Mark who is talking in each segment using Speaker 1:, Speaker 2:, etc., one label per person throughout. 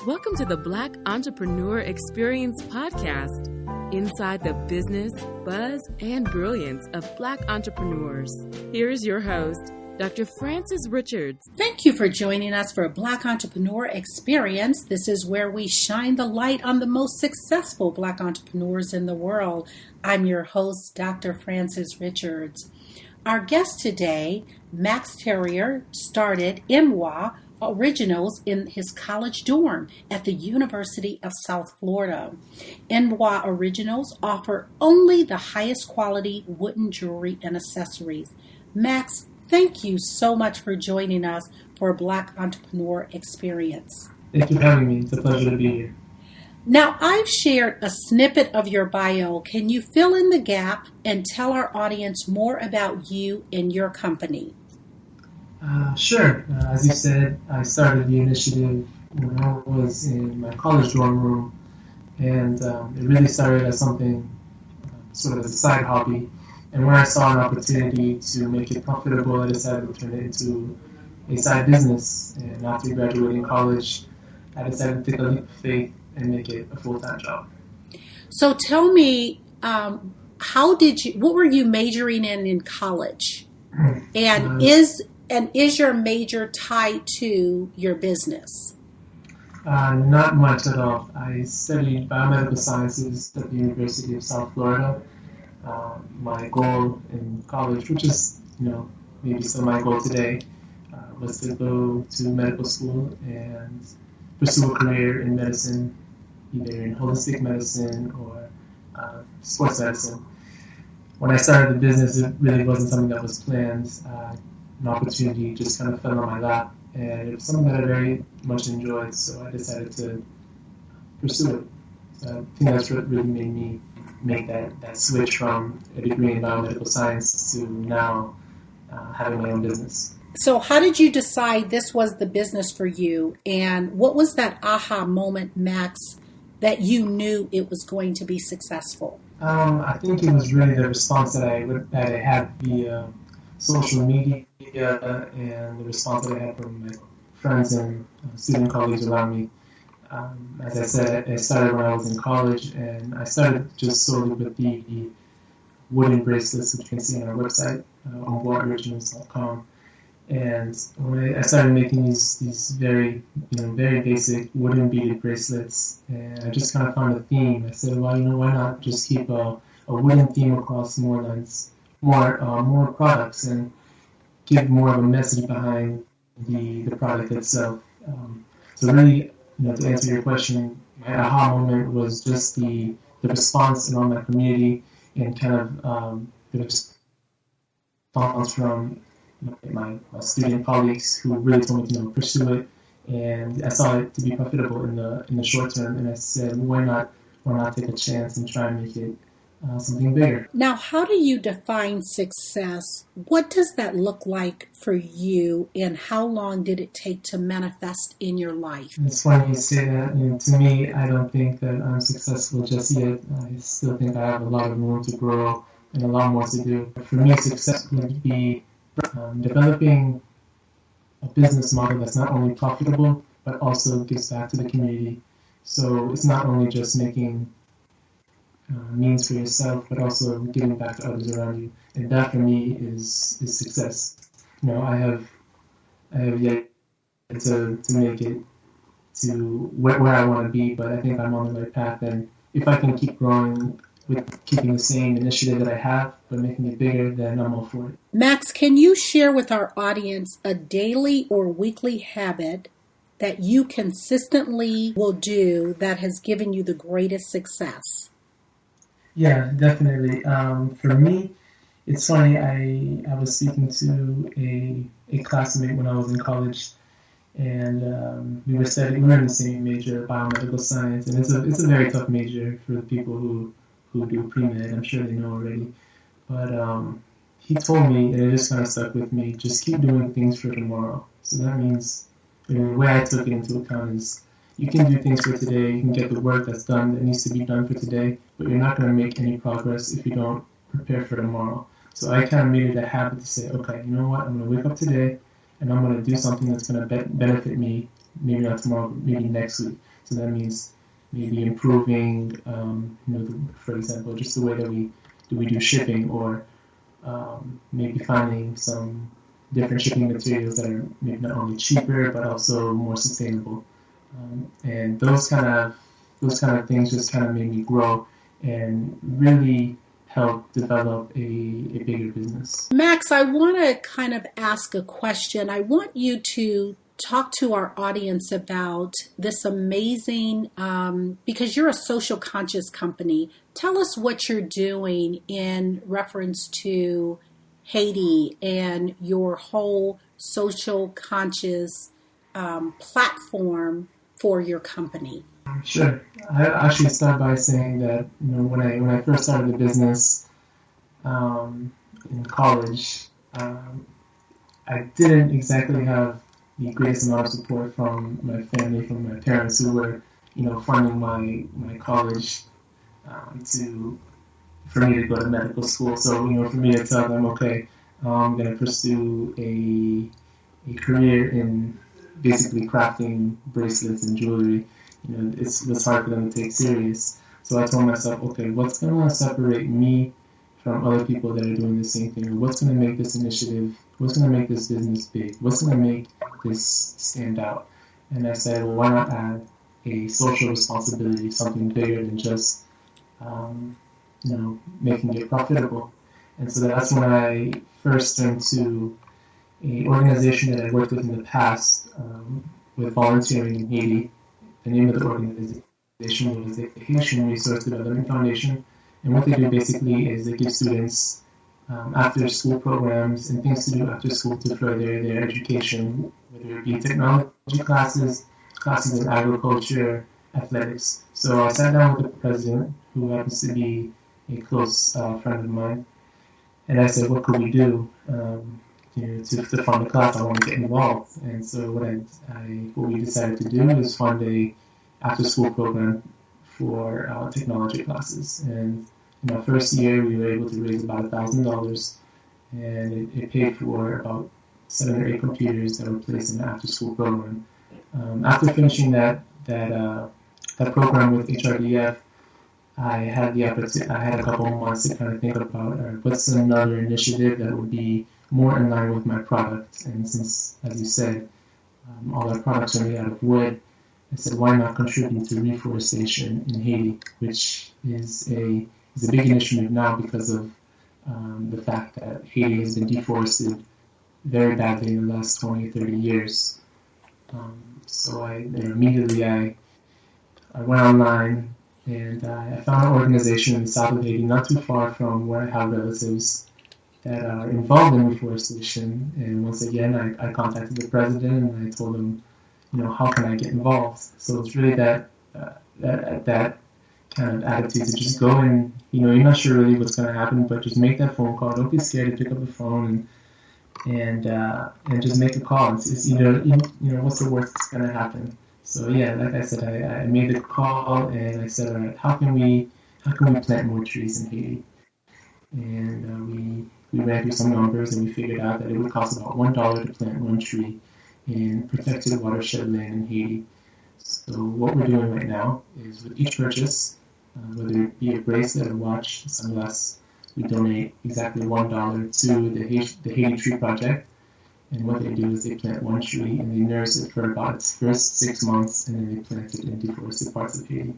Speaker 1: Welcome to the Black Entrepreneur Experience podcast, inside the business, buzz, and brilliance of Black entrepreneurs. Here is your host, Dr. Frances Richards.
Speaker 2: Thank you for joining us for Black Entrepreneur Experience. This is where we shine the light on the most successful Black entrepreneurs in the world. I'm your host, Dr. Frances Richards. Our guest today, Max Thuriere, started Enbois Originals in his college dorm at the University of South Florida. Enbois Originals offer only the highest quality wooden jewelry and accessories. Max, thank you so much for joining us for Black Entrepreneur Experience.
Speaker 3: Thank you for having me. It's a pleasure to be here.
Speaker 2: Now, I've shared a snippet of your bio. Can you fill in the gap and tell our audience more about you and your company?
Speaker 3: Sure. As you said, I started the initiative when I was in my college dorm room, and it really started as something sort of as a side hobby. And when I saw an opportunity to make it profitable, I decided to turn it into a side business. And after graduating college, I decided to take a leap of faith and make it a full-time job.
Speaker 2: So tell me, what were you majoring in college? And is your major tied to your business?
Speaker 3: Not much at all. I studied biomedical sciences at the University of South Florida. My goal in college, which is, maybe still my goal today, was to go to medical school and pursue a career in medicine, either in holistic medicine or sports medicine. When I started the business, it really wasn't something that was planned. An opportunity just kind of fell on my lap, and it was something that I very much enjoyed, so I decided to pursue it. So I think that's what really made me make that switch from a degree in biomedical science to now having my own business.
Speaker 2: So how did you decide this was the business for you, and what was that aha moment, Max, that you knew it was going to be successful?
Speaker 3: I think it was really the response that I had via social media and the response that I had from my friends and student colleagues around me. As I said, I started when I was in college, and I started just solely with the wooden bracelets, which you can see on our website, enboisoriginals.com. And when I started making these very, very basic wooden beaded bracelets, and I just kind of found a theme. I said, well, why not just keep a wooden theme across more lines, more products, and give more of a message behind the product itself. So really, to answer your question, my aha moment was just the response around my community and kind of the response from my student colleagues who really told me to pursue it, and I saw it to be profitable in the short term, and I said, why not take a chance and try and make it something bigger.
Speaker 2: Now, how do you define success? What does that look like for you, and how long did it take to manifest in your life?
Speaker 3: It's funny you say that. To me, I don't think that I'm successful just yet. I still think I have a lot of room to grow and a lot more to do. For me, success would be developing a business model that's not only profitable, but also gives back to the community. So it's not only just making means for yourself, but also giving back to others around you. And that for me is success. I have yet to make it to where I want to be, but I think I'm on the right path. And if I can keep growing with keeping the same initiative that I have, but making it bigger, then I'm all for it.
Speaker 2: Max, can you share with our audience a daily or weekly habit that you consistently will do that has given you the greatest success?
Speaker 3: Yeah, definitely. For me, it's funny. I was speaking to a classmate when I was in college, and we were in the same major, biomedical science, and it's a very tough major for the people who do pre-med. I'm sure they know already. But he told me, and it just kind of stuck with me, just keep doing things for tomorrow. So that means, the way I took it into account is, you can do things for today, you can get the work that's done that needs to be done for today, but you're not going to make any progress if you don't prepare for tomorrow. So I kind of made it a habit to say, okay, you know what, I'm going to wake up today, and I'm going to do something that's going to benefit me, maybe not tomorrow, but maybe next week. So that means maybe improving, for example, just the way that we do shipping, or maybe finding some different shipping materials that are maybe not only cheaper but also more sustainable. And those kind of things just kind of made me grow and really help develop a bigger business.
Speaker 2: Max, I want to kind of ask a question. I want you to talk to our audience about this amazing, because you're a social conscious company. Tell us what you're doing in reference to Haiti and your whole social conscious platform for your company.
Speaker 3: Sure. I actually start by saying that when I first started the business in college, I didn't exactly have the greatest amount of support from my family, from my parents, who were funding my college for me to go to medical school. So for me to tell them, okay, I'm going to pursue a career in basically crafting bracelets and jewelry, it was hard for them to take serious. So I told myself, okay, what's going to separate me from other people that are doing the same thing? What's going to make this initiative, what's going to make this business big? What's going to make this stand out? And I said, well, why not add a social responsibility, something bigger than just, making it profitable? And so that's when I first turned to an organization that I worked with in the past with volunteering in Haiti. The name of the organization was the Haitian Resource Development Foundation. And what they do basically is they give students after school programs and things to do after school to further their education, whether it be technology classes in agriculture, athletics. So I sat down with the president, who happens to be a close friend of mine, and I said, what could we do to fund the class? I want to get involved. And so what we decided to do is fund a after-school program for technology classes. And in our first year, we were able to raise about $1,000, and it paid for about 7 or 8 computers that were placed in the after-school program. After finishing that program with HRDF, I had a couple of months to kind of think about what's another initiative that would be more in line with my product. And since, as you said, all our products are made out of wood, I said, why not contribute to reforestation in Haiti, which is a big initiative now because of the fact that Haiti has been deforested very badly in the last 20, 30 years. So immediately I went online, and I found an organization in the south of Haiti, not too far from where I have relatives that are involved in reforestation. And once again, I contacted the president and I told him, how can I get involved? So it's really that kind of attitude to just go and, you're not sure really what's going to happen, but just make that phone call. Don't be scared to pick up the phone and just make a call. It's what's the worst that's going to happen? So yeah, like I said, I made the call and I said, all right, how can we plant more trees in Haiti? And we ran through some numbers and we figured out that it would cost about $1 to plant one tree in protected watershed land in Haiti. So what we're doing right now is with each purchase, whether it be a bracelet, a watch, a sunglass, we donate exactly $1 to the Haiti Tree Project. And what they do is they plant one tree and they nurse it for about its first 6 months, and then they plant it in deforested parts of Haiti.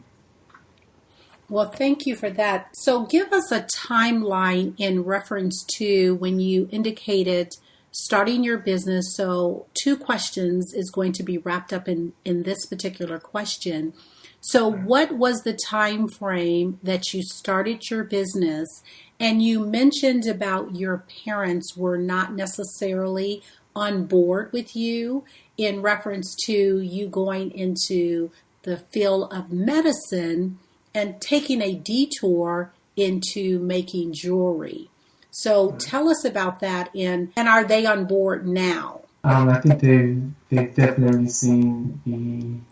Speaker 2: Well, thank you for that. So give us a timeline in reference to when you indicated starting your business. So 2 questions is going to be wrapped up in this particular question. So what was the time frame that you started your business? And you mentioned about your parents were not necessarily on board with you in reference to you going into the field of medicine and taking a detour into making jewelry. So tell us about that, and are they on board now?
Speaker 3: I think they've definitely seen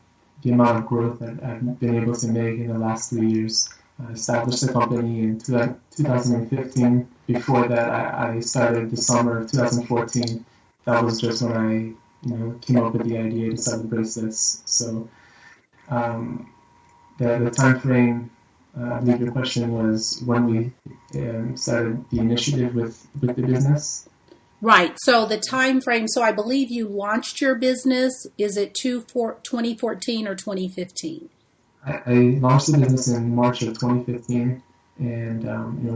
Speaker 3: the amount of growth that I've been able to make in the last 3 years. I established the company in 2015. Before that, I started the summer of 2014. That was just when I came up with the idea to sell the bracelets. So The time frame, I believe your question was when we started the initiative with the business.
Speaker 2: Right. So the time frame. So I believe you launched your business. Is it 2014 or 2015?
Speaker 3: I launched the business in March of 2015, and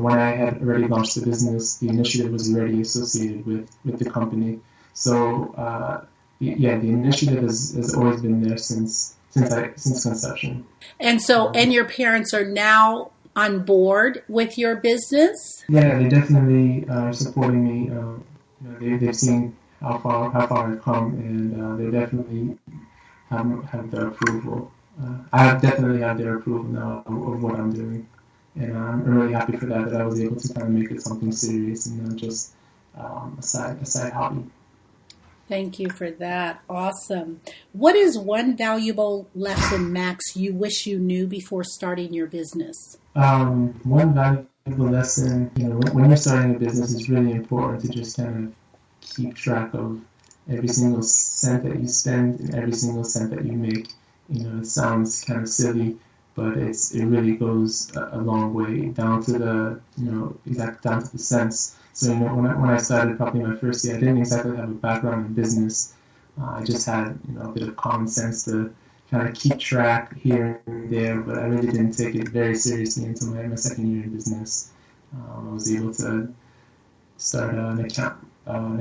Speaker 3: when I had already launched the business, the initiative was already associated with the company. So the initiative has always been there since conception.
Speaker 2: And so, and your parents are now on board with your business?
Speaker 3: Yeah, they definitely are supporting me. They've seen how far I've come, and they definitely have their approval. I definitely have their approval now of what I'm doing, and I'm really happy for that I was able to kind of make it something serious and not just a side hobby.
Speaker 2: Thank you for that. Awesome. What is one valuable lesson, Max, you wish you knew before starting your business?
Speaker 3: One valuable lesson, when you're starting a business, it's really important to just kind of keep track of every single cent that you spend and every single cent that you make. It sounds kind of silly, but it really goes a long way down to the down to the cents. So when I started probably my first year, I didn't exactly have a background in business. I just had a bit of common sense to kind of keep track here and there, but I really didn't take it very seriously until my second year in business. I was able to start an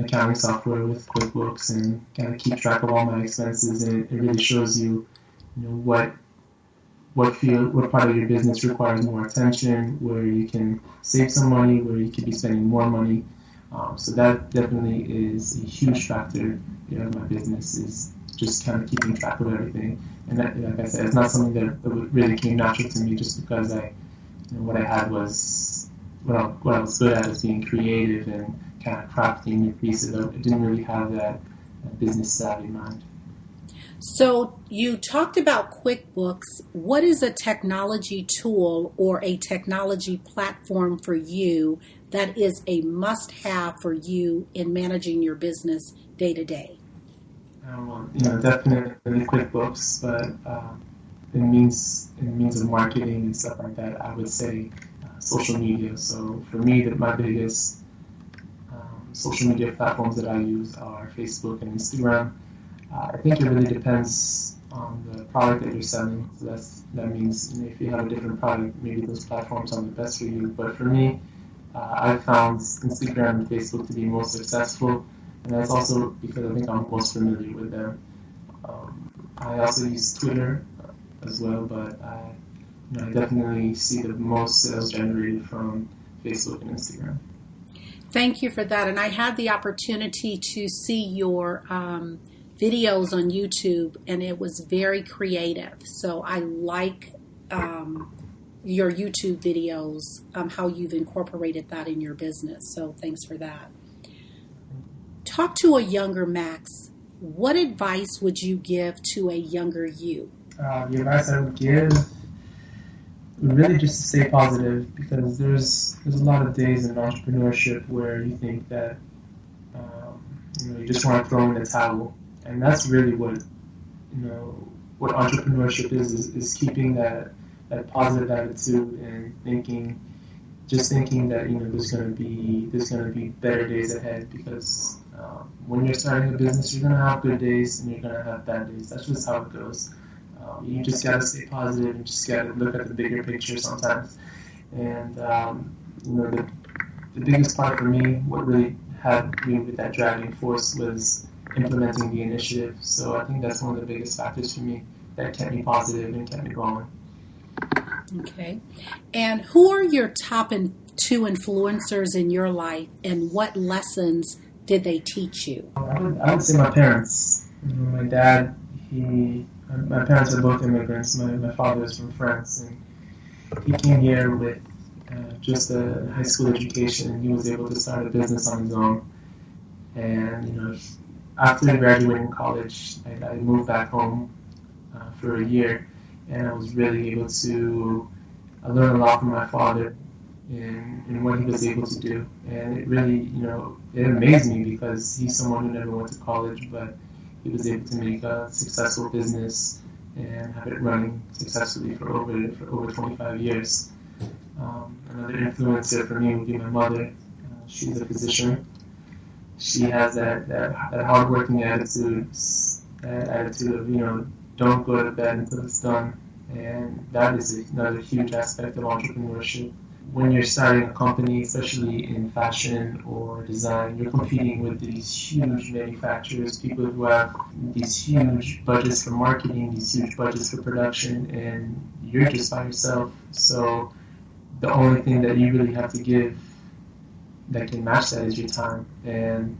Speaker 3: accounting software with QuickBooks and kind of keep track of all my expenses, and it really shows you, what part of your business requires more attention, where you can save some money, where you could be spending more money. So that definitely is a huge factor of my business, is just kind of keeping track of everything. And that, like I said, it's not something that really came natural to me, just because what I had was what I was good at is being creative and kind of crafting new pieces. I didn't really have that business savvy mind.
Speaker 2: So you talked about QuickBooks. What is a technology tool or a technology platform for you that is a must-have for you in managing your business day to day?
Speaker 3: Definitely QuickBooks, but in means of marketing and stuff like that, I would say social media. So for me, my biggest social media platforms that I use are Facebook and Instagram. I think it really depends on the product that you're selling. So that means if you have a different product, maybe those platforms aren't the best for you. But for me, I found Instagram and Facebook to be most successful, and that's also because I think I'm most familiar with them. I also use Twitter as well, but I definitely see the most sales generated from Facebook and Instagram.
Speaker 2: Thank you for that. And I had the opportunity to see your videos on YouTube, and it was very creative. So I like your YouTube videos, how you've incorporated that in your business. So thanks for that. Talk to a younger Max. What advice would you give to a younger you?
Speaker 3: The advice I would give would really just to stay positive, because there's a lot of days in entrepreneurship where you think that you just want to throw in the towel. And that's really what entrepreneurship is keeping that positive attitude and thinking that there's going to be better days ahead, because when you're starting a business, you're going to have good days and you're going to have bad days. That's just how it goes. You just got to stay positive and just got to look at the bigger picture sometimes. And the biggest part for me, what really had me with that driving force, was implementing the initiative. So I think that's one of the biggest factors for me that kept me positive and kept me going. Okay.
Speaker 2: And who are your top two influencers in your life, and what lessons did they teach you?
Speaker 3: I would say my parents. My dad, my parents are both immigrants. My father is from France, and he came here with just a high school education, and he was able to start a business on his own. And after graduating college, I moved back home for a year, and I was really able to learn a lot from my father in what he was able to do. And it really, it amazed me, because he's someone who never went to college, but he was able to make a successful business and have it running successfully for over 25 years. Another influencer for me would be my mother. She's a physician. She has that hardworking attitude, of, don't go to bed until it's done. And that is another huge aspect of entrepreneurship. When you're starting a company, especially in fashion or design, you're competing with these huge manufacturers, people who have these huge budgets for marketing, these huge budgets for production, and you're just by yourself. So the only thing that you really have to give that can match that is your time. And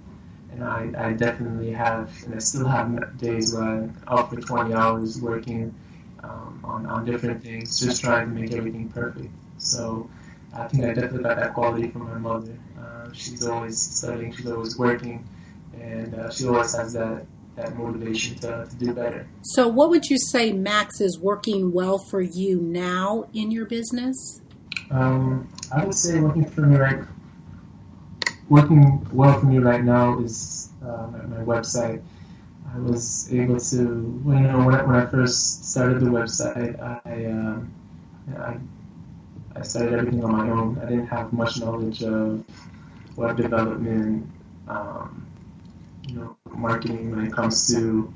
Speaker 3: I definitely have, and I still have days where I'm up for 20 hours working on different things, just trying to make everything perfect. So I think I definitely got that quality from my mother. She's always studying, she's always working, and she always has that motivation to do better.
Speaker 2: So what would you say, Max, is working well for you now in your business?
Speaker 3: I would say working well for me right now is my website. I was able to, when I first started the website, I started everything on my own. I didn't have much knowledge of web development, marketing when it comes to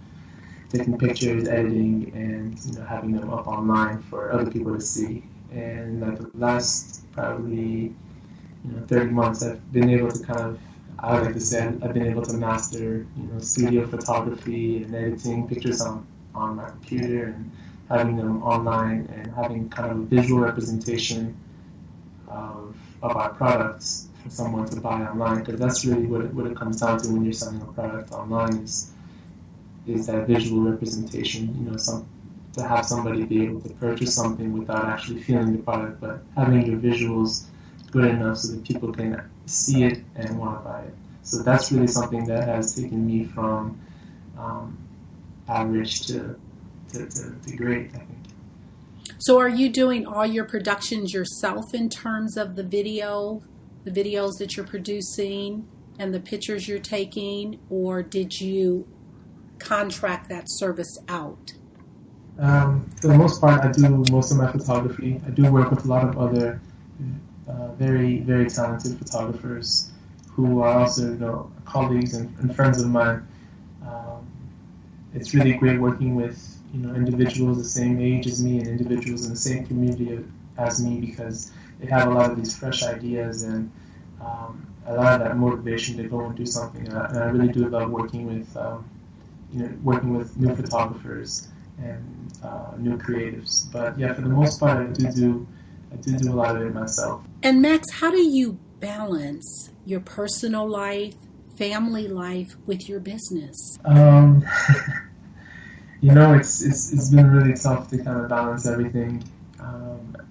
Speaker 3: taking pictures, editing, and having them up online for other people to see. And like the last probably 30 months, I've been able to I would like to say I've been able to master studio photography and editing pictures on my computer and having them online and having kind of a visual representation of our products for someone to buy online, because that's really what it comes down to when you're selling a product online is that visual representation, to have somebody be able to purchase something without actually feeling the product, but having your visuals good enough so that people can see it and want to buy it. So that's really something that has taken me from average to great, I think.
Speaker 2: So are you doing all your productions yourself in terms of the videos that you're producing and the pictures you're taking, or did you contract that service out?
Speaker 3: For the most part, I do most of my photography. I do work with a lot of other very, very talented photographers who are also, colleagues and friends of mine. It's really great working with, individuals the same age as me and individuals in the same community as me, because they have a lot of these fresh ideas and a lot of that motivation to go and do something. And I really do love working with, new photographers and new creatives. But yeah, for the most part, I do a lot of it myself.
Speaker 2: And Max, how do you balance your personal life, family life with your business?
Speaker 3: It's been really tough to kind of balance everything.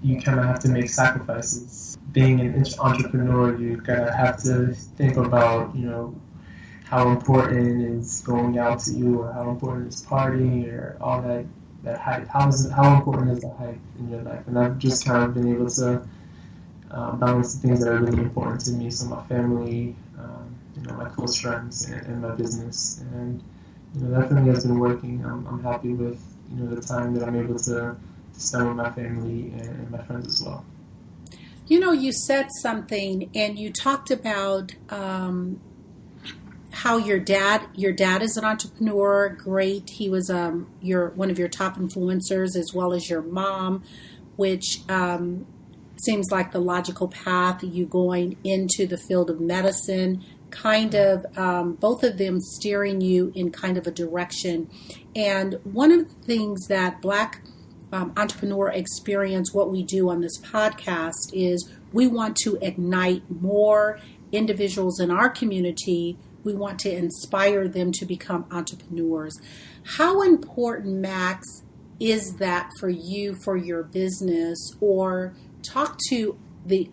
Speaker 3: You kind of have to make sacrifices. Being an entrepreneur, you kind of have to think about, how important is going out to you, or how important is partying, or all that hype. How important is the hype in your life? And I've just kind of been able to balance the things that are really important to me. So my family, my close friends, and my business. And that for me has been working. I'm happy with the time that I'm able to spend with my family and my friends as well.
Speaker 2: You said something, and you talked about how your dad is an entrepreneur. Great. He was one of your top influencers, as well as your mom, which seems like the logical path, you going into the field of medicine, kind of both of them steering you in kind of a direction. And one of the things that Black Entrepreneur Experience, what we do on this podcast, is we want to ignite more individuals in our community. We want to inspire them to become entrepreneurs. How important, Max, is that for you, for your business? Or talk to the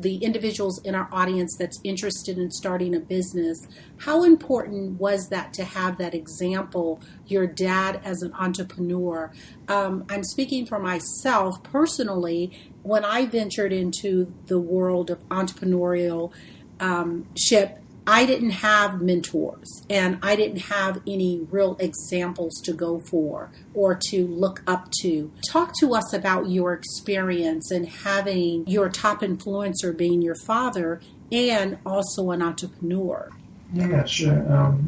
Speaker 2: individuals in our audience that's interested in starting a business. How important was that to have that example, your dad as an entrepreneur? I'm speaking for myself personally. When I ventured into the world of entrepreneurship, I didn't have mentors and I didn't have any real examples to go for or to look up to. Talk to us about your experience and having your top influencer being your father and also an entrepreneur.
Speaker 3: Yeah, sure.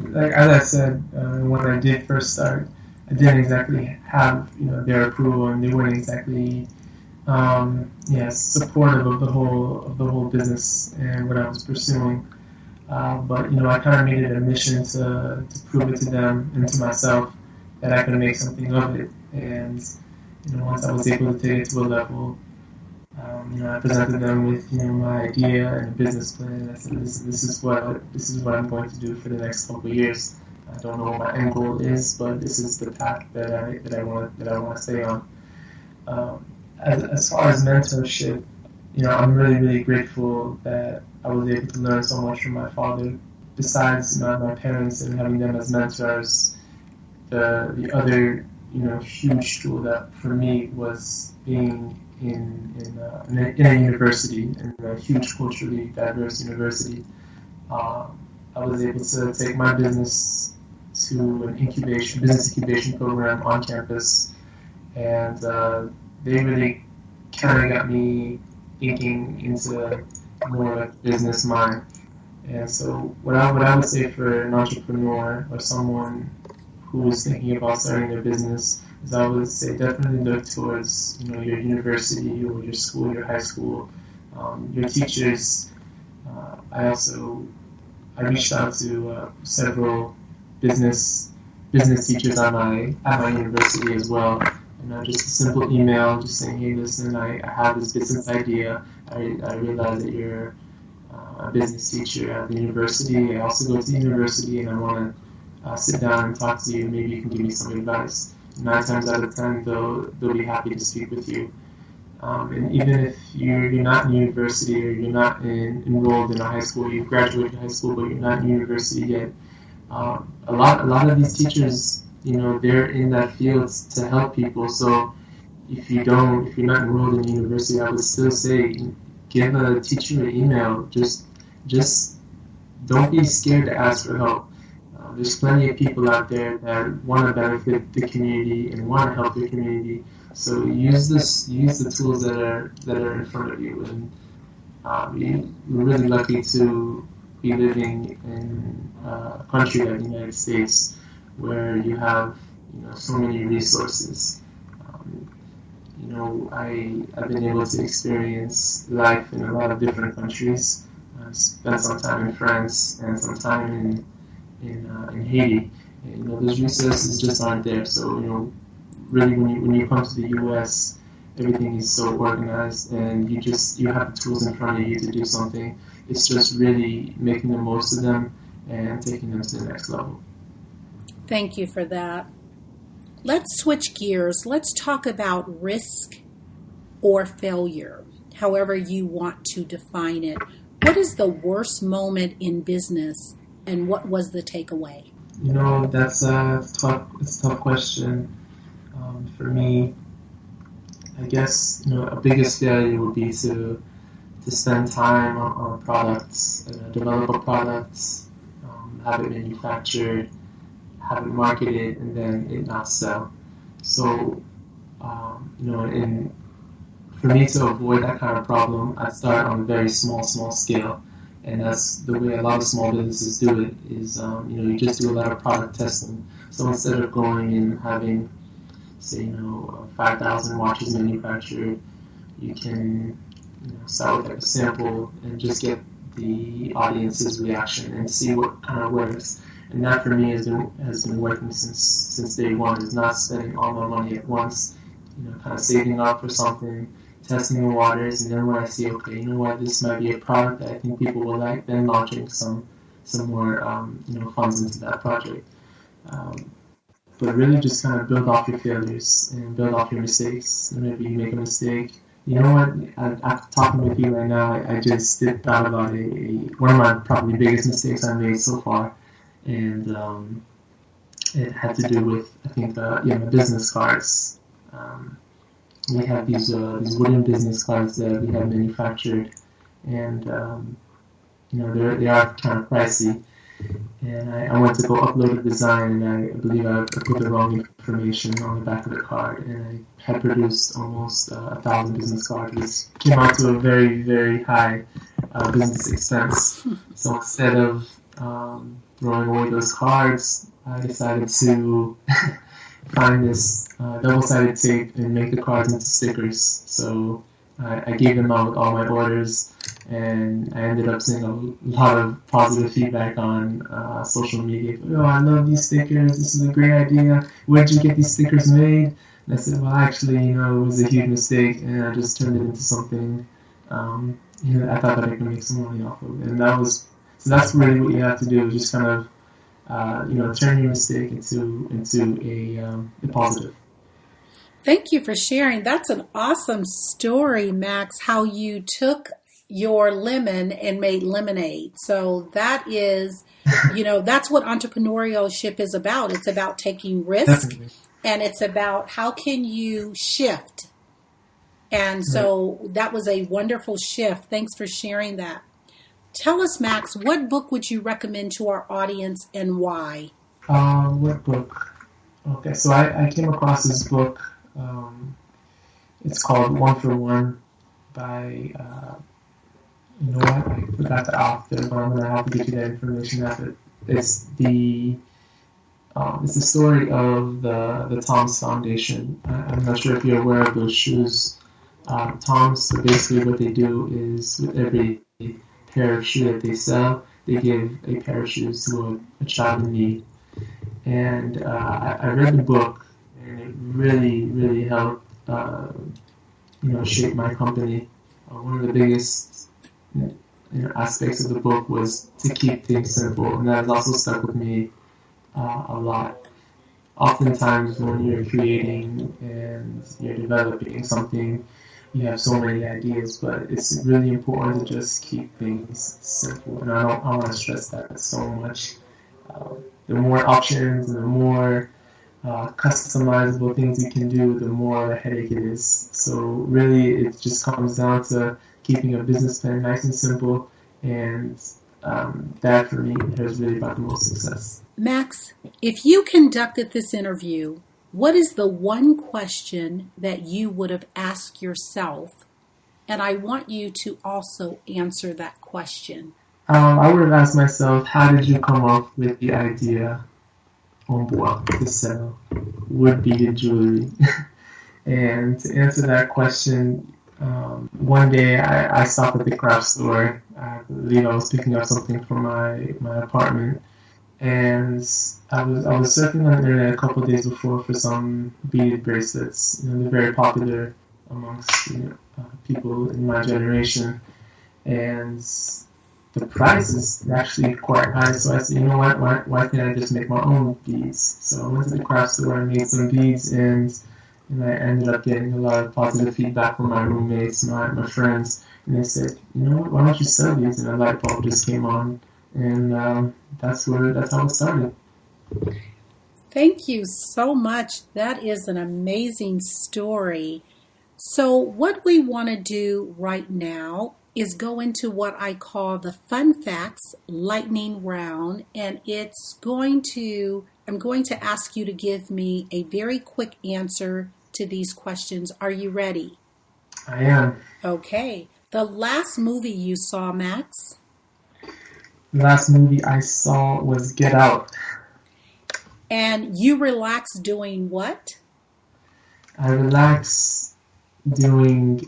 Speaker 3: Like as I said, when I did first start, I didn't exactly have their approval, and they weren't exactly supportive of the whole business and what I was pursuing. But I kind of made it a mission to prove it to them and to myself that I could make something of it. And once I was able to take it to a level, I presented them with my idea and a business plan. I said, this is what I'm going to do for the next couple of years. I don't know what my end goal is, but this is the path that I want to stay on. As far as mentorship, I'm really, really grateful that I was able to learn so much from my father. Besides my parents and having them as mentors, the other huge tool that for me was being in a university, in a huge culturally diverse university. I was able to take my business to an business incubation program on campus, and they really kind of got me thinking into more of a business mind. And so what I would say for an entrepreneur or someone who is thinking about starting their business is I would say definitely look towards your university or your school, your high school, your teachers. I reached out to several business teachers at my university as well. Just a simple email, just saying, hey, listen, I have this business idea. I realize that you're a business teacher at the university. I also go to the university, and I want to sit down and talk to you. Maybe you can give me some advice. 9 times out of 10, they'll be happy to speak with you. And even if you're not in university or you're not enrolled in a high school, you've graduated high school, but you're not in university yet, a lot of these teachers, they're in that field to help people. So if you're not enrolled in university, I would still say give a teacher an email. Just don't be scared to ask for help. There's plenty of people out there that want to benefit the community and want to help the community. So use the tools that are in front of you. And we're really lucky to be living in a country like the United States, where you have so many resources. I've been able to experience life in a lot of different countries. I spent some time in France and some time in Haiti. And, those resources just aren't there. So really when you come to the U.S., everything is so organized, and you have the tools in front of you to do something. It's just really making the most of them and taking them to the next level.
Speaker 2: Thank you for that. Let's switch gears. Let's talk about risk or failure, however you want to define it. What is the worst moment in business, and what was the takeaway?
Speaker 3: That's a tough question. For me, I guess a biggest failure would be to spend time on products, develop a product, have it manufactured, have it marketed, and then it not sell. So, and for me to avoid that kind of problem, I start on a very small scale. And that's the way a lot of small businesses do it, is, you just do a lot of product testing. So instead of going and having, say, 5,000 watches manufactured, you can start with like a sample and just get the audience's reaction and see what kind of works. And that for me has been working since day one, is not spending all my money at once, kind of saving up for something, testing the waters, and then when I see, okay, this might be a product that I think people will like, then launching some more funds into that project. But really just kind of build off your failures and build off your mistakes. Whenever you make a mistake, after talking with you right now, I just thought about one of my probably biggest mistakes I made so far, and it had to do with, I think, my business cards. We have these wooden business cards that we have manufactured, and they are kind of pricey. And I went to go upload a design, and I believe I put the wrong information on the back of the card, and I had produced almost 1,000 business cards, which came out to a very, very high business expense. So instead of throwing away those cards, I decided to find this double-sided tape and make the cards into stickers. So I gave them out with all my orders, and I ended up seeing a lot of positive feedback on social media. Oh, I love these stickers. This is a great idea. Where did you get these stickers made? And I said, well, actually, it was a huge mistake, and I just turned it into something I thought that I could make some money off of. And that's really what you have to do, just kind of turn your mistake into a positive.
Speaker 2: Thank you for sharing. That's an awesome story, Max, how you took your lemon and made lemonade. So that is, that's what entrepreneurship is about. It's about taking risk. Definitely. And it's about how can you shift. And so that was a wonderful shift. Thanks for sharing that. Tell us, Max, what book would you recommend to our audience and why?
Speaker 3: What book? Okay, so I came across this book. It's called One for One by, I forgot the author, but I'm going to have to get you that information after. It's the story of the Tom's Foundation. I'm not sure if you're aware of those shoes. Tom's, so basically what they do is with every pair of shoe that they sell, they give a pair of shoes to a child in need. And I read the book, and it really, really helped, shape my company. One of the biggest aspects of the book was to keep things simple, and that has also stuck with me a lot. Oftentimes, when you're creating and you're developing something, you have so many ideas, but it's really important to just keep things simple. And I want to stress that so much. The more options and the more customizable things you can do, the more of a headache it is. So really, it just comes down to keeping a business plan nice and simple, and that for me has really brought the most success.
Speaker 2: Max, if you conducted this interview, what is the one question that you would have asked yourself? And I want you to also answer that question.
Speaker 3: I would have asked myself, how did you come up with the idea Enbois to sell wood-beaded jewelry? And to answer that question, one day I stopped at the craft store. I believe I was picking up something for my apartment. And I was surfing on the internet a couple of days before for some beaded bracelets. They're very popular amongst people in my generation, and the price is actually quite high. So I said, why can't I just make my own beads? So I went to the craft store and made some beads, and I ended up getting a lot of positive feedback from my roommates, my friends, and they said, why don't you sell these? And a light bulb just came on. And that's how it started.
Speaker 2: Thank you so much. That is an amazing story. So what we want to do right now is go into what I call the Fun Facts Lightning Round, and I'm going to ask you to give me a very quick answer to these questions. Are you ready?
Speaker 3: I am.
Speaker 2: Okay. The last movie you saw, Max?
Speaker 3: The last movie I saw was Get Out.
Speaker 2: And you relax doing what?
Speaker 3: I relax doing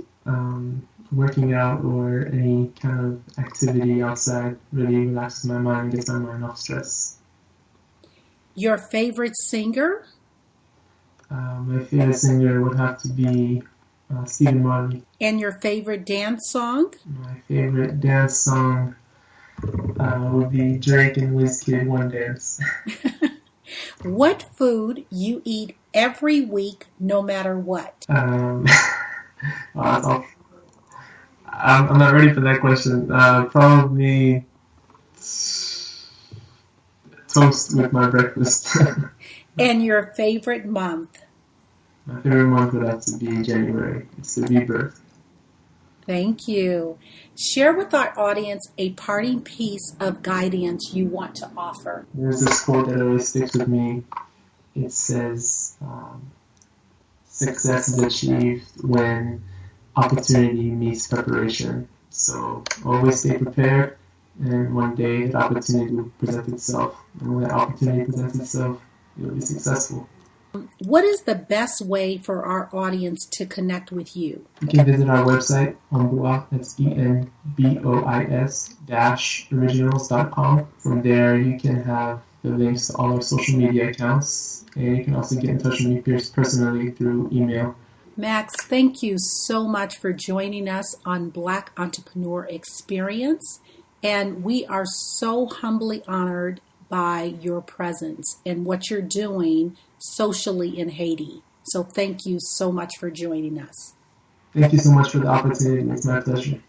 Speaker 3: working out or any kind of activity outside. Really relaxes my mind, gets my mind off stress.
Speaker 2: Your favorite singer?
Speaker 3: My favorite singer would have to be Stephen Marley.
Speaker 2: And your favorite dance song?
Speaker 3: My favorite dance song would be Drake and Wizkid, One Dance.
Speaker 2: What food you eat every week, no matter what?
Speaker 3: I'm not ready for that question. Probably toast with my breakfast.
Speaker 2: And your favorite month?
Speaker 3: My favorite month would have to be January. It's the rebirth.
Speaker 2: Thank you. Share with our audience a parting piece of guidance you want to offer.
Speaker 3: There's this quote that always sticks with me. It says, success is achieved when opportunity meets preparation. So always stay prepared, and one day that opportunity will present itself. And when that opportunity presents itself, you'll be successful.
Speaker 2: What is the best way for our audience to connect with you?
Speaker 3: You can visit our website, Enbois, that's ENBOIS-originals.com. From there, you can have the links to all our social media accounts, and you can also get in touch with me personally through email.
Speaker 2: Max, thank you so much for joining us on Black Entrepreneur Experience, and we are so humbly honored by your presence and what you're doing socially in Haiti. So thank you so much for joining us.
Speaker 3: Thank you so much for the opportunity. It's my pleasure.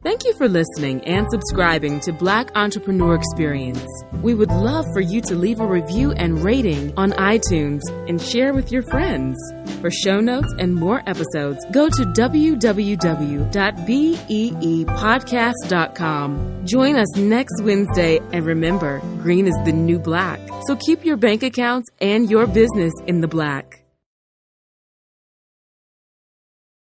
Speaker 1: Thank you for listening and subscribing to Black Entrepreneur Experience. We would love for you to leave a review and rating on iTunes and share with your friends. For show notes and more episodes, go to www.beepodcast.com. Join us next Wednesday, and remember, green is the new black. So keep your bank accounts and your business in the black.